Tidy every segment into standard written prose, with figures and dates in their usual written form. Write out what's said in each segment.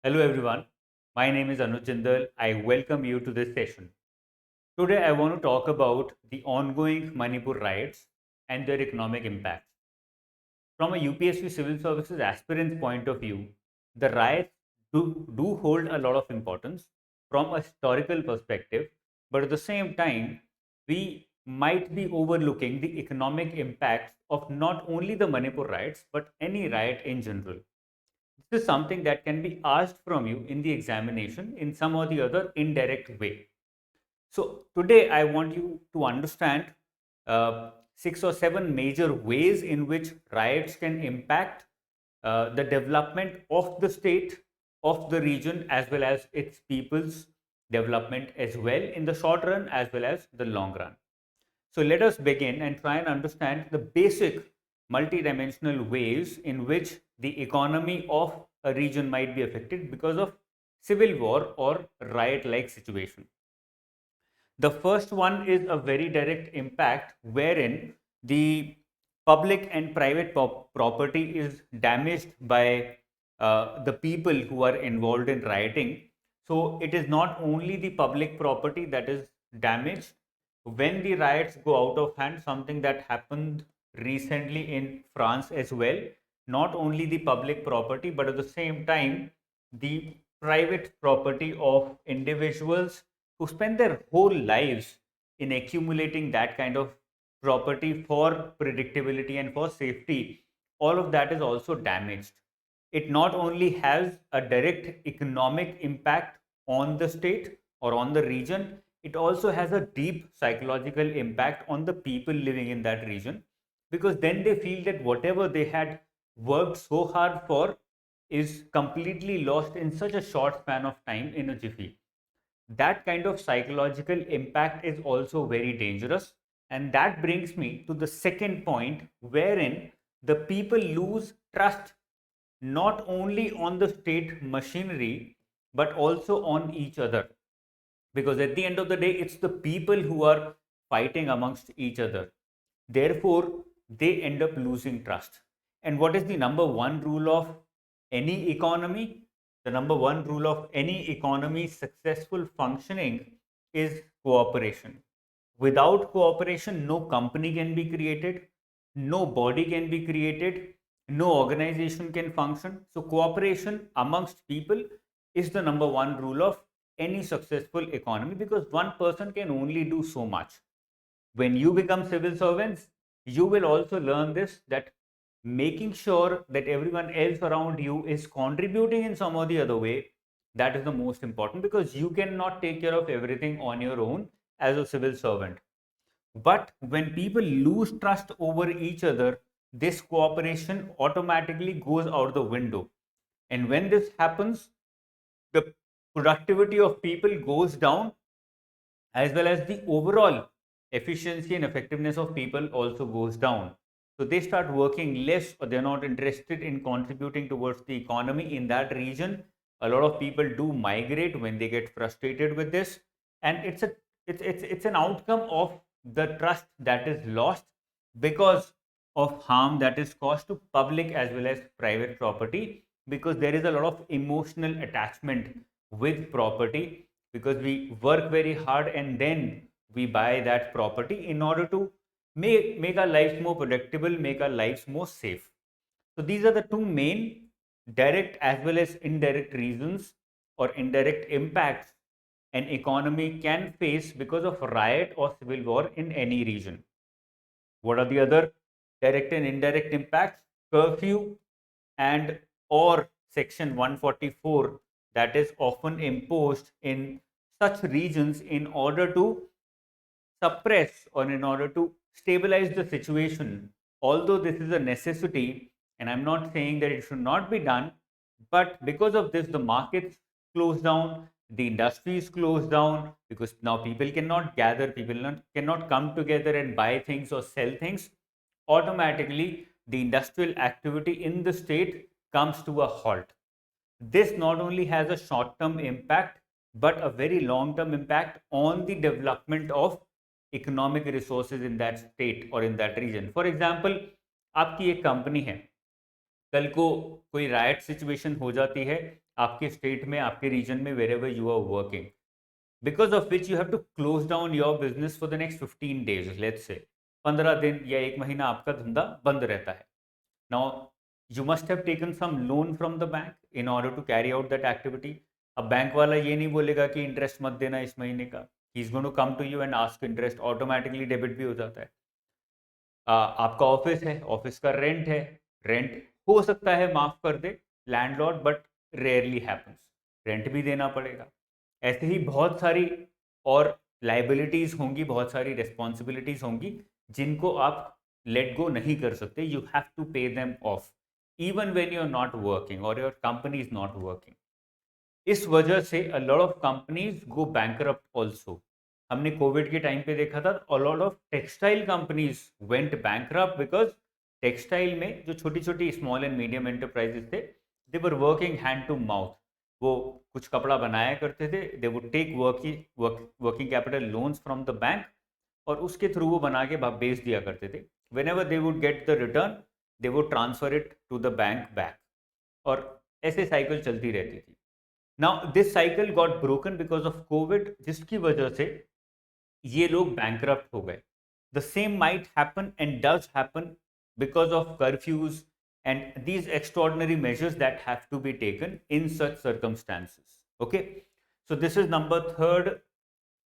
Hello everyone, my name is Anuj Jindal. I welcome you to this session. Today I want to talk about the ongoing Manipur riots and their economic impact. From a UPSC civil services aspirant's point of view, the riots do hold a lot of importance from a historical perspective, but at the same time, we might be overlooking the economic impacts of not only the Manipur riots but any riot in general. This is something that can be asked from you in the examination in some or the other indirect way. So today I want you to understand six or seven major ways in which riots can impact the development of the state, of the region, as well as its people's development as well in the short run as well as the long run. So let us begin and try and understand the basic multidimensional ways in which the economy of a region might be affected because of civil war or riot like situation. The first one is a very direct impact wherein the public and private property is damaged by the people who are involved in rioting. So it is not only the public property that is damaged when the riots go out of hand, something that happened recently in France as well. Not only the public property, but at the same time, the private property of individuals who spend their whole lives in accumulating that kind of property for predictability and for safety, all of that is also damaged. It not only has a direct economic impact on the state or on the region, it also has a deep psychological impact on the people living in that region, because then they feel that whatever they had worked so hard for is completely lost in such a short span of time in a jiffy. That kind of psychological impact is also very dangerous. And that brings me to the second point, wherein the people lose trust not only on the state machinery but also on each other, because at the end of the day it's the people who are fighting amongst each other. Therefore they end up losing trust. And what is the number one rule of any economy? The number one rule of any economy successful functioning is cooperation. Without cooperation, no company can be created, no body can be created, no organization can function. So cooperation amongst people is the number one rule of any successful economy, because one person can only do so much. When you become civil servants, you will also learn this, that making sure that everyone else around you is contributing in some or the other way, that is the most important, because you cannot take care of everything on your own as a civil servant. But when people lose trust over each other, this cooperation automatically goes out the window. And when this happens, the productivity of people goes down, as well as the overall efficiency and effectiveness of people also goes down. So they start working less, or they're not interested in contributing towards the economy in that region. A lot of people do migrate when they get frustrated with this, and it's an outcome of the trust that is lost because of harm that is caused to public as well as private property, because there is a lot of emotional attachment with property, because we work very hard and then we buy that property in order to make our lives more predictable, make our lives more safe. So these are the two main direct as well as indirect reasons or indirect impacts an economy can face because of riot or civil war in any region. What are the other direct and indirect impacts? Curfew and or section 144 that is often imposed in such regions in order to suppress or in order to stabilize the situation. Although this is a necessity, and I'm not saying that it should not be done, but because of this, the markets close down, the industries close down, because now people cannot gather, cannot come together and buy things or sell things. Automatically, the industrial activity in the state comes to a halt. This not only has a short term impact, but a very long term impact on the development of economic resources in that state or in that region. For example, आपकी एक company है, कल को कोई right situation हो जाती है, आपके स्टेट में, आपके रीजन में, wherever you are working, because of which you have to close down your business for the next 15 days, let's say 15 दिन या 1 महीना आपका धंधा बंद रहता है. Now you must have taken some loan from the bank in order to carry out that activity. अब bank वाला ये नहीं बोलेगा कि इंटरेस्ट मत देना इस महीने का. He is going to come to you and ask interest, automatically debit भी हो जाता है. आपका ऑफिस है, ऑफिस का रेंट है, रेंट हो सकता है माफ कर दे landlord, but rarely happens, rent भी देना पड़ेगा. ऐसे ही बहुत सारी और लाइबिलिटीज होंगी, बहुत सारी रिस्पॉन्सिबिलिटीज होंगी जिनको आप लेट गो नहीं कर सकते. You have to pay them off even when you're not working or your company is not working. इस वजह से a lot of companies go bankrupt also. हमने कोविड के टाइम पे देखा था a lot of textile companies went bankrupt because textile में जो छोटी छोटी स्मॉल एंड मीडियम एंटरप्राइजेस थे, they were working hand to mouth. वो कुछ कपड़ा बनाया करते थे, they would take working capital loans from the bank और उसके थ्रू वो बना के बेच दिया करते थे. whenever they would get the return, they would transfer it to the bank back. और ऐसे साइकिल चलती रहती थी. Now this cycle got broken because of Covid, जिसकी वजह से ये लोग बैंकरप्ट हो गए. The same might happen and does happen because of curfews and these extraordinary measures that have to be taken in such circumstances. Okay, so this is number third,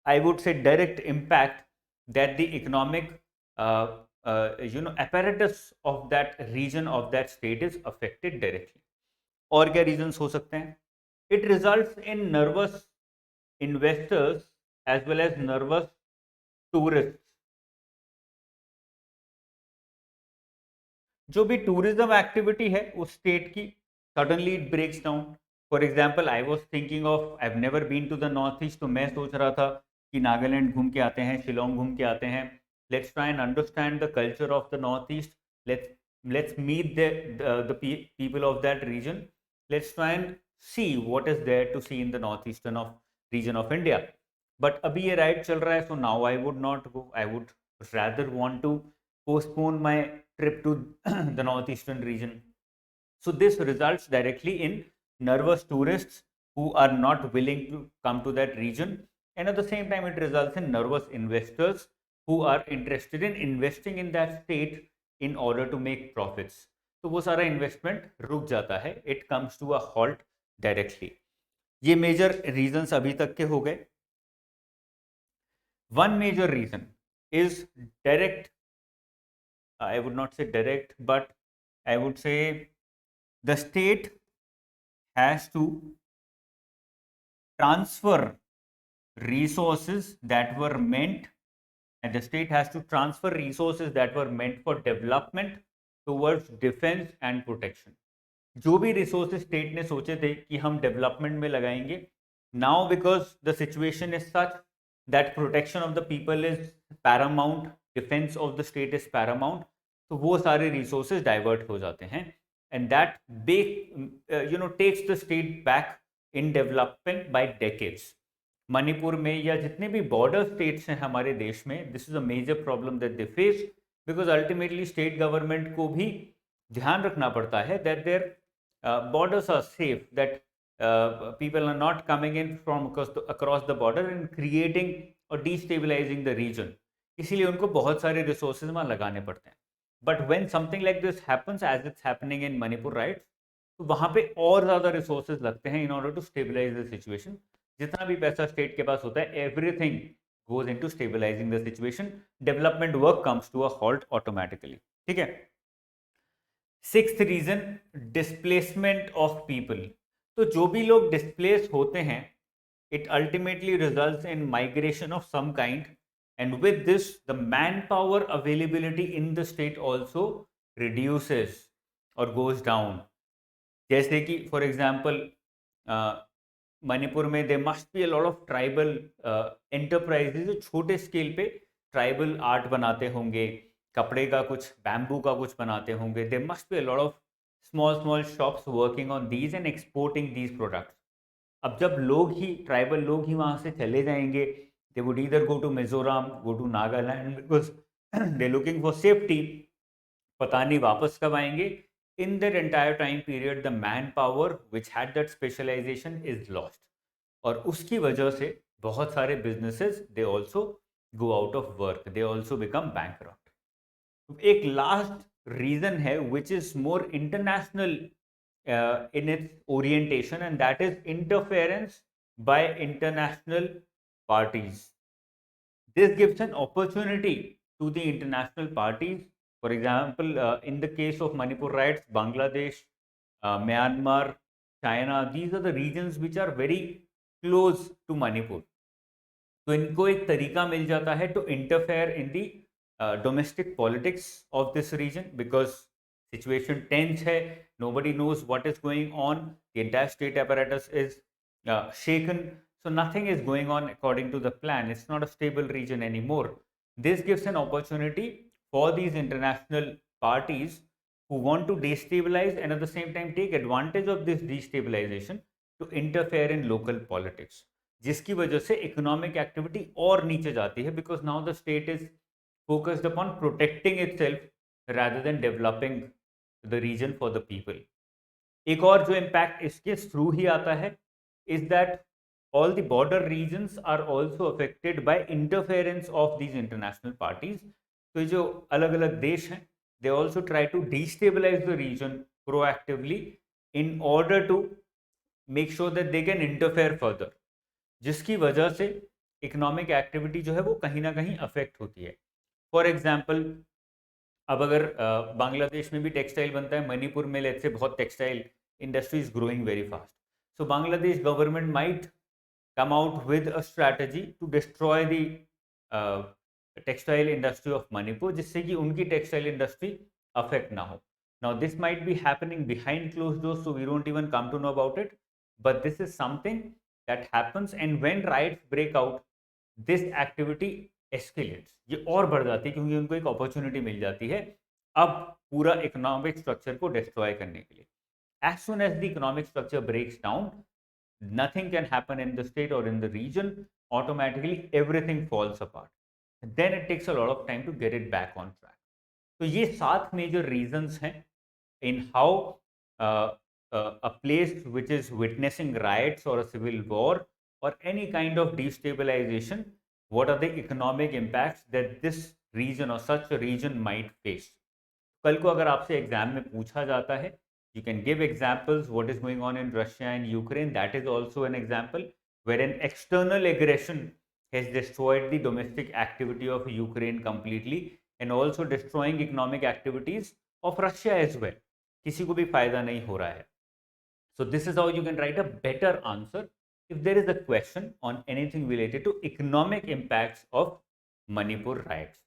I would say, direct impact that the economic apparatus of that region, of that state is affected directly. और क्या reasons हो सकते हैं? It results in nervous investors as well as nervous tourists. जो भी tourism activity है उस state की, suddenly it breaks down. For example, I was thinking of, I have never been to the North East, तो मैं सोच रहा था कि नागालैंड घूम के आते हैं, शिलोंग घूम के आते हैं. Let's try and understand the culture of the North East. Let's meet the people of that region. Let's try and see what is there to see in the north eastern of region of India. But अभी ये ride चल रहा है, so now I would not go. I would rather want to postpone my trip to the northeastern region. So this results directly in nervous tourists who are not willing to come to that region, and at the same time it results in nervous investors who are interested in investing in that state in order to make profits. तो वो सारा investment रुक जाता है, it comes to a halt directly. ये major reasons अभी तक के हो गए. One major reason is direct, I would not say direct, but I would say the state has to transfer resources that were meant, and the state has to transfer resources that were meant for development towards defense and protection. जो भी resources state ने सोचे थे कि हम development में लगाएंगे, now because the situation is such that protection of the people is paramount, defense of the state is paramount, तो वो सारे resources divert हो जाते हैं, and that takes the state back in development by decades. Manipur में या जितने भी border states हैं हमारे देश में, this is a major problem that they face, because ultimately state government को भी ध्यान रखना पड़ता है that their borders are safe, that people are not coming in from across the border and creating or destabilizing the region. इसीलिए उनको बहुत सारे resources वहाँ लगाने पड़ते हैं. But when something like this happens, as it's happening in Manipur riots, तो वहाँ पे और ज़्यादा resources लगते हैं in order to stabilize the situation. जितना भी पैसा state के पास होता है, everything goes into stabilizing the situation. Development work comes to a halt automatically. ठीक है? Sixth reason, displacement of people. तो जो भी लोग डिस्प्लेस होते हैं, it ultimately results in migration of some kind, and with this the man power availability in the state also reduces और goes down. जैसे कि फॉर एग्जांपल मणिपुर में there must be a lot of tribal enterprises जो छोटे scale पे tribal art बनाते होंगे, कपड़े का कुछ, बैम्बू का कुछ बनाते होंगे. There must be a lot of small shops working on these and exporting these products. अब जब लोग ही, ट्राइबल लोग ही वहाँ से चले जाएंगे, they would either go to Mizoram, go to Nagaland because they're looking for safety. पता नहीं वापस कब आएंगे. in that entire time period the manpower which had that specialization is lost, और उसकी वजह से बहुत सारे businesses they also go out of work, they also become bankrupt. एक लास्ट रीजन है which is more international in its orientation, and that is interference by international parties. This gives an opportunity to the international parties. For example, in the case of Manipur riots, Bangladesh, Myanmar, China, these are the regions which are very close to Manipur. तो इनको एक तरीका मिल जाता है to interfere in the domestic politics of this region, because situation tense है, nobody knows what is going on, the entire state apparatus is shaken, so nothing is going on according to the plan. It's not a stable region anymore. This gives an opportunity for these international parties who want to destabilize and at the same time take advantage of this destabilization to interfere in local politics, जिसकी वजह से economic activity और नीचे जाती है, because now the state is focused upon protecting itself rather than developing the region for the people. एक और जो इम्पैक्ट इसके थ्रू ही आता है is that all the border regions are also affected by interference of these international parties. तो जो अलग अलग देश हैं they also try to destabilize the region proactively in order to make sure that they can interfere further, जिसकी वजह से economic activity जो है वो कहीं ना कहीं अफेक्ट होती है. फॉर एग्जाम्पल, अब अगर बांग्लादेश में भी टेक्सटाइल बनता है, मणिपुर में लेट्स से बहुत textile industry is growing very fast, so Bangladesh government might come out with a strategy to destroy the textile industry of Manipur, जिससे कि उनकी textile industry affect ना हो. Now this might be happening behind closed doors, so we don't even come to know about it, but this is something that happens, and when riots break out this activity escalates. ये और बढ़ जाती है क्योंकि उनको एक opportunity मिल जाती है अब पूरा economic structure को destroy करने के लिए. As soon as the economic structure breaks down, nothing can happen in the state or in the region, automatically everything falls apart. Then it takes a lot of time to get it back on track. So ये 7 major reasons हैं in how a place which is witnessing riots or a civil war or any kind of destabilization, what are the economic impacts that this region or such a region might face. कल को अगर आपसे exam में पूछा जाता है, you can give examples what is going on in Russia and Ukraine. That is also an example where an external aggression has destroyed the domestic activity of Ukraine completely and also destroying economic activities of Russia as well. किसी को भी फायदा नहीं हो रहा है. So this is how you can write a better answer if there is a question on anything related to economic impacts of Manipur riots.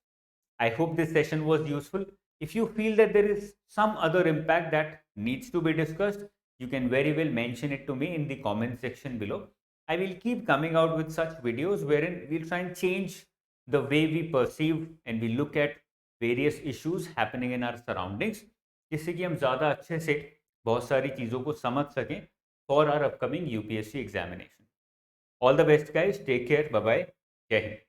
I hope this session was useful. If you feel that there is some other impact that needs to be discussed, you can very well mention it to me in the comment section below. I will keep coming out with such videos wherein we'll try and change the way we perceive and we look at various issues happening in our surroundings, जिससे कि हम ज़्यादा अच्छे से बहुत सारी चीज़ों को समझ सकें for our upcoming UPSC examination. All the best guys, take care, bye bye, जय हिंद.